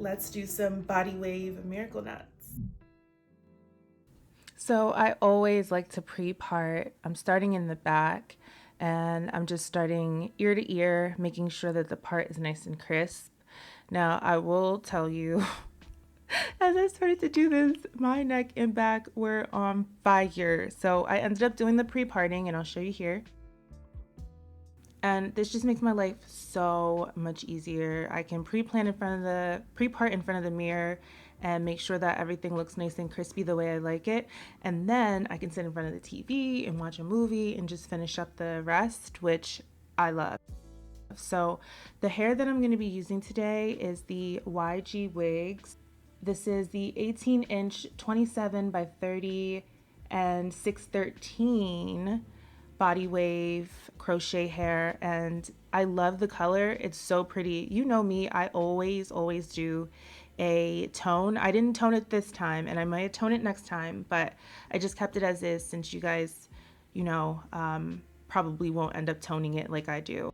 Let's do some body wave miracle knots. So I always like to pre-part. I'm starting in the back and I'm just starting ear to ear, making sure that the part is nice and crisp. Now I will tell you, as I started to do this, my neck and back were on fire. So I ended up doing the pre-parting and I'll show you here. And this just makes my life so much easier. I can pre-part in front of the mirror and make sure that everything looks nice and crispy the way I like it. And then I can sit in front of the TV and watch a movie and just finish up the rest, which I love. So the hair that I'm going to be using today is the YGWigs. This is the 18-inch 27 by 30 and 613 body wave crochet hair, and I love the color. It's so pretty. You know me, I always do a tone. I didn't tone it this time, and I might tone it next time, but I just kept it as is since you guys, probably won't end up toning it like I do.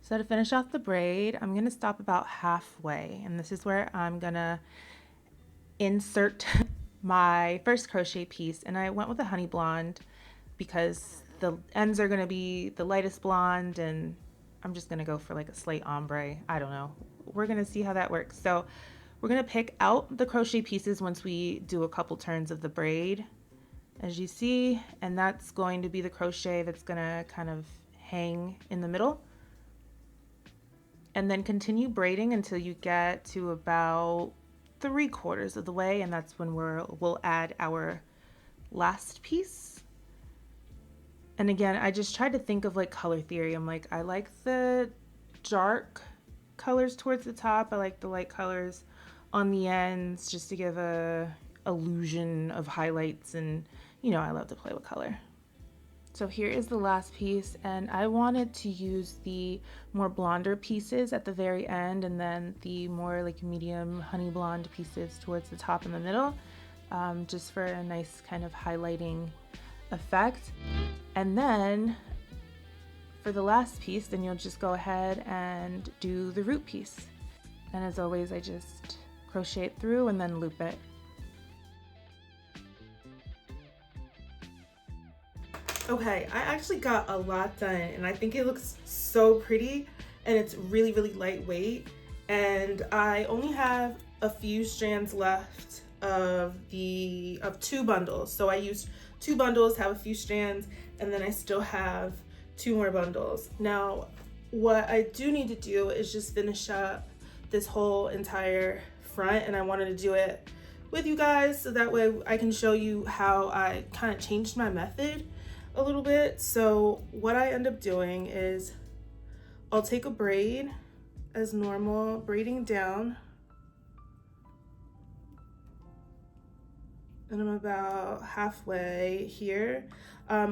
So to finish off the braid, I'm gonna stop about halfway, and this is where I'm gonna insert my first crochet piece, and I went with a honey blonde because the ends are gonna be the lightest blonde, and I'm just gonna go for like a slate ombre. I don't know. We're gonna see how that works. So we're gonna pick out the crochet pieces once we do a couple turns of the braid, as you see, and that's going to be the crochet that's gonna kind of hang in the middle. And then continue braiding until you get to about 3/4 of the way, and that's when we'll add our last piece. And again, I just tried to think of like color theory. I'm like, I like the dark colors towards the top. I like the light colors on the ends just to give a illusion of highlights, and I love to play with color. So here is the last piece, and I wanted to use the more blonder pieces at the very end and then the more like medium honey blonde pieces towards the top and the middle, just for a nice kind of highlighting effect. And then for the last piece, then you'll just go ahead and do the root piece. And as always, I just crochet it through and then loop it. Okay, I actually got a lot done, and I think it looks so pretty, and it's really lightweight, and I only have a few strands left of 2 bundles. So I used 2 bundles, have a few strands, and then I still have 2 more bundles. Now, what I do need to do is just finish up this whole entire front, and I wanted to do it with you guys so that way I can show you how I kind of changed my method a little bit. So what I end up doing is I'll take a braid as normal, braiding down, and I'm about halfway here.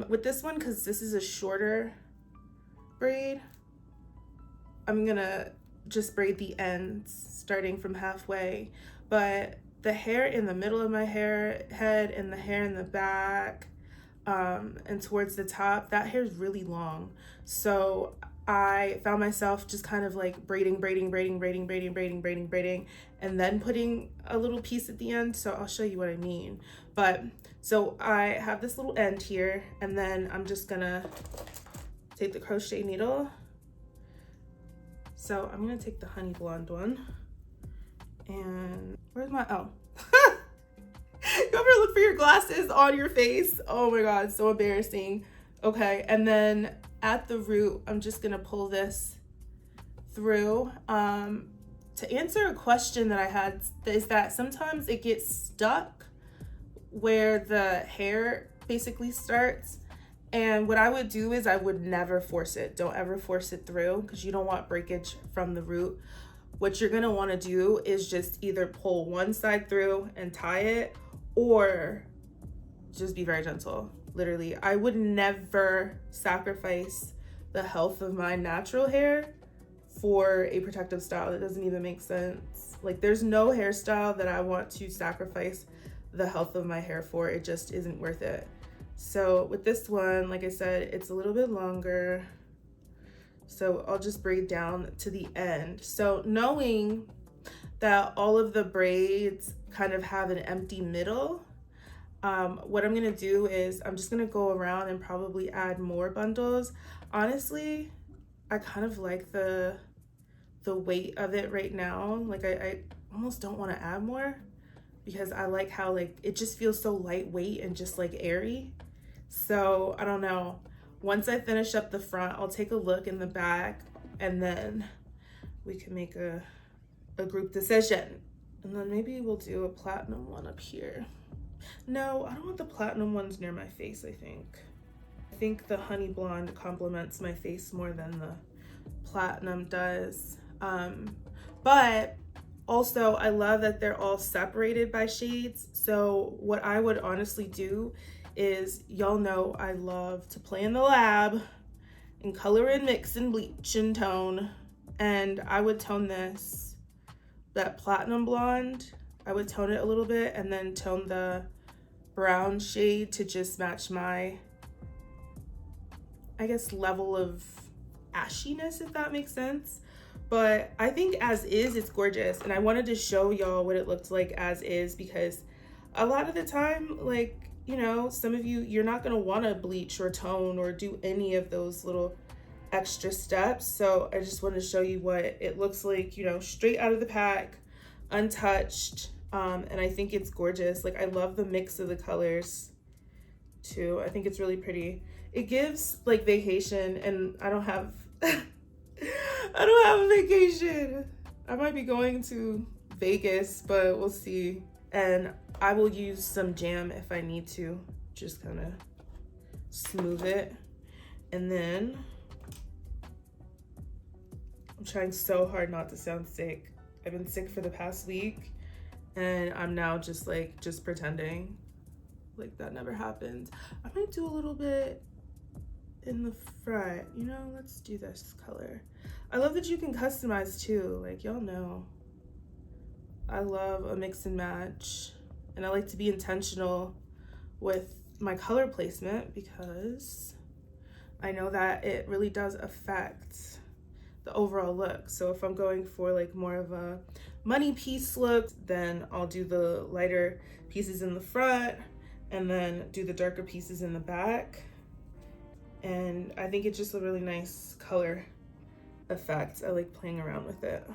With this one, because this is a shorter braid, I'm gonna just braid the ends starting from halfway, but the hair in the middle of my head and the hair in the back and towards the top, that hair is really long. So I found myself just kind of like braiding, and then putting a little piece at the end. So I'll show you what I mean. But so I have this little end here, and then I'm just gonna take the crochet needle. So I'm gonna take the honey blonde one, and where's my, oh. You ever look for your glasses on your face? Oh my God, so embarrassing. Okay, and then at the root, I'm just gonna pull this through. To answer a question that I had is that sometimes it gets stuck where the hair basically starts. And what I would do is I would never force it. Don't ever force it through, because you don't want breakage from the root. What you're gonna wanna do is just either pull one side through and tie it, or just be very gentle. Literally, I would never sacrifice the health of my natural hair for a protective style. That doesn't even make sense. Like, there's no hairstyle that I want to sacrifice the health of my hair for. It just isn't worth it. So with this one, like I said, it's a little bit longer. So I'll just braid down to the end. So knowing that all of the braids kind of have an empty middle. What I'm gonna do is I'm just gonna go around and probably add more bundles. Honestly, I kind of like the weight of it right now. Like I almost don't want to add more because I like how like it just feels so lightweight and just like airy. So I don't know. Once I finish up the front, I'll take a look in the back and then we can make a group decision. And then maybe we'll do a platinum one up here. No, I don't want the platinum ones near my face, I think the honey blonde complements my face more than the platinum does. But also I love that they're all separated by shades. So what I would honestly do is, y'all know I love to play in the lab and color and mix and bleach and tone. And I would tone that platinum blonde, I would tone it a little bit and then tone the brown shade to just match my, I guess, level of ashiness, if that makes sense. But I think as is, it's gorgeous. And I wanted to show y'all what it looked like as is, because a lot of the time, like, you know, some of you, you're not gonna wanna bleach or tone or do any of those little extra steps. So I just wanted to show you what it looks like, you know, straight out of the pack, untouched. And I think it's gorgeous. Like, I love the mix of the colors too. I think it's really pretty. It gives like vacation, and I don't have I don't have a vacation. I might be going to Vegas, but we'll see. And I will use some jam if I need to, just kind of smooth it. And then I'm trying so hard not to sound sick. I've been sick for the past week, and I'm now just pretending like that never happened. I might do a little bit in the front, you know. Let's do this color. I love that you can customize too. Like, y'all know I love a mix and match, and I like to be intentional with my color placement because I know that it really does affect the overall look. So if I'm going for like more of a money piece look, then I'll do the lighter pieces in the front and then do the darker pieces in the back. And I think it's just a really nice color effect. I like playing around with it.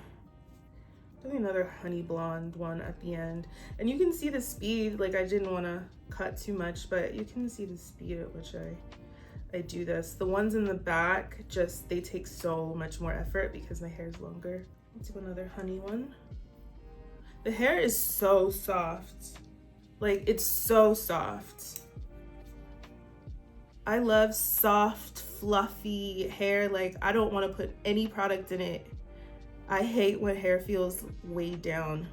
Doing another honey blonde one at the end. And you can see the speed, like I didn't want to cut too much, but you can see the speed at which I do this. The ones in the back, just, they take so much more effort because my hair is longer. Let's do another honey one. The hair is so soft. Like, it's so soft. I love soft, fluffy hair. Like, I don't want to put any product in it. I hate when hair feels weighed down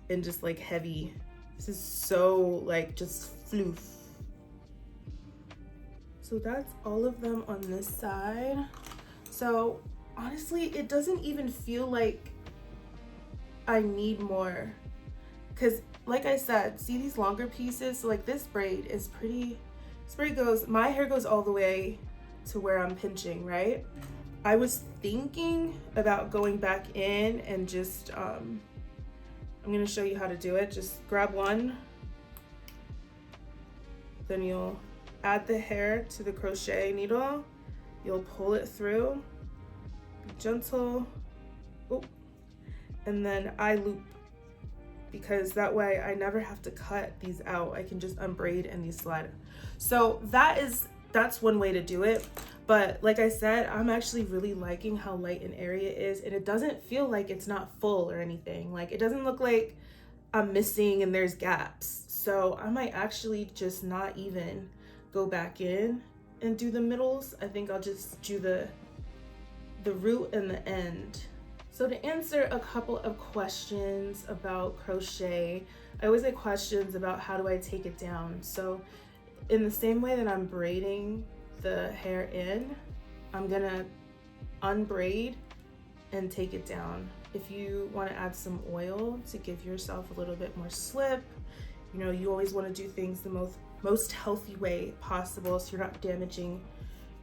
and just like heavy. This is so like just floof. So that's all of them on this side. So honestly, it doesn't even feel like I need more. Cause like I said, see these longer pieces? So like this braid is pretty, this braid goes, my hair goes all the way to where I'm pinching, right? I was thinking about going back in and just, I'm gonna show you how to do it. Just grab one, then you'll add the hair to the crochet needle. You'll pull it through, be gentle, oh, and then I loop, because that way I never have to cut these out. I can just unbraid and these slide. So that's one way to do it. But like I said, I'm actually really liking how light and airy it is, and it doesn't feel like it's not full or anything. Like, it doesn't look like I'm missing and there's gaps. So I might actually just not even go back in and do the middles. I think I'll just do the root and the end. So to answer a couple of questions about crochet, I always get questions about how do I take it down. So in the same way that I'm braiding the hair in, I'm gonna unbraid and take it down. If you want to add some oil to give yourself a little bit more slip, you know, you always want to do things the most healthy way possible so you're not damaging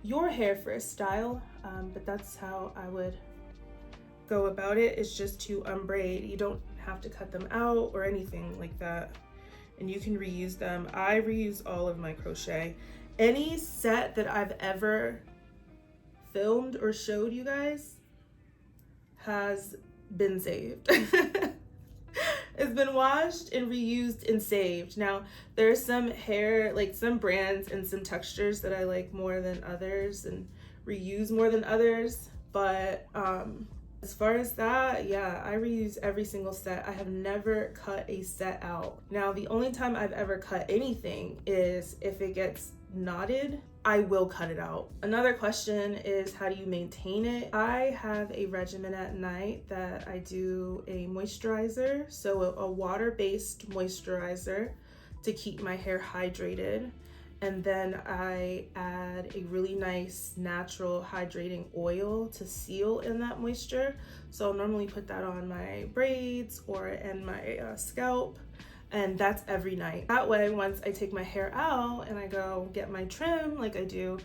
your hair for a style. But that's how I would go about it is just to unbraid. You don't have to cut them out or anything like that, and you can reuse them. I reuse all of my crochet. Any set that I've ever filmed or showed you guys has been saved. It's been washed and reused and saved. Now, there's some hair, like some brands and some textures that I like more than others and reuse more than others. But as far as that, yeah, I reuse every single set. I have never cut a set out. Now, the only time I've ever cut anything is if it gets knotted, I will cut it out. Another question is, how do you maintain it? I have a regimen at night that I do a moisturizer, so a water-based moisturizer to keep my hair hydrated. And then I add a really nice natural hydrating oil to seal in that moisture. So I'll normally put that on my braids or in my scalp. And that's every night. That way, once I take my hair out and I go get my trim like I do,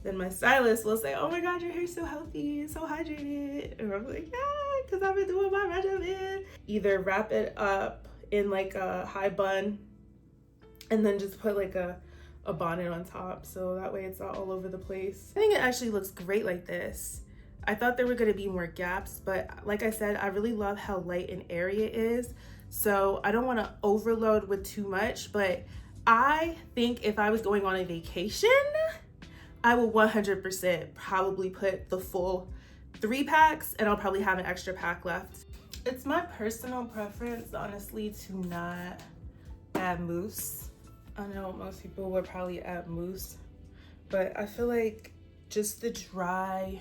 then my stylist will say, oh my God, your hair's so healthy, so hydrated. And I'm like, yeah, because I've been doing my regimen. Either wrap it up in like a high bun and then just put like a bonnet on top, so that way it's not all over the place. I think it actually looks great like this. I thought there were going to be more gaps, but like I said, I really love how light and airy it is. So I don't want to overload with too much, but I think if I was going on a vacation, I will 100% probably put the full 3 packs, and I'll probably have an extra pack left. It's my personal preference, honestly, to not add mousse. I know most people would probably add mousse, but I feel like just the dry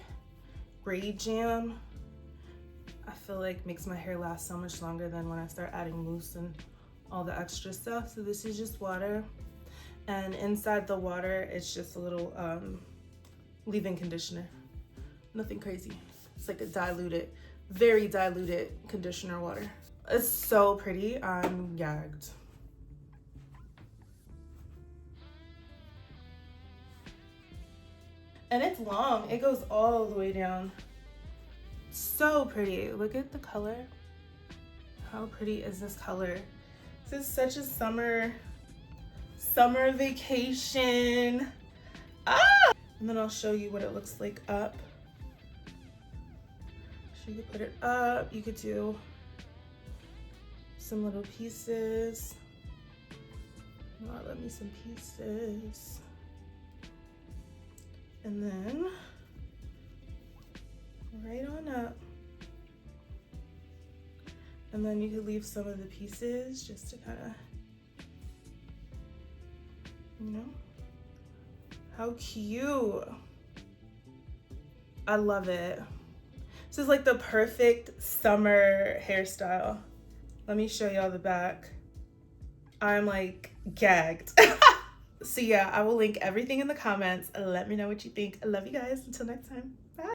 braid jam, I feel like makes my hair last so much longer than when I start adding mousse and all the extra stuff. So this is just water, and inside the water it's just a little leave-in conditioner. Nothing crazy. It's like a diluted, very diluted conditioner water. It's so pretty. I'm gagged. And it's long. It goes all the way down. So pretty. Look at the color. How pretty is this color? This is such a summer vacation. Ah! And then I'll show you what it looks like up. So you could put it up. You could do some little pieces. Oh, let me some pieces. And then right on up. And then you could leave some of the pieces just to kind of, you know, how cute. I love it. This is like the perfect summer hairstyle. Let me show y'all the back. I'm like gagged. So yeah, I will link everything in the comments. Let me know what you think. I love you guys. Until next time. Bye.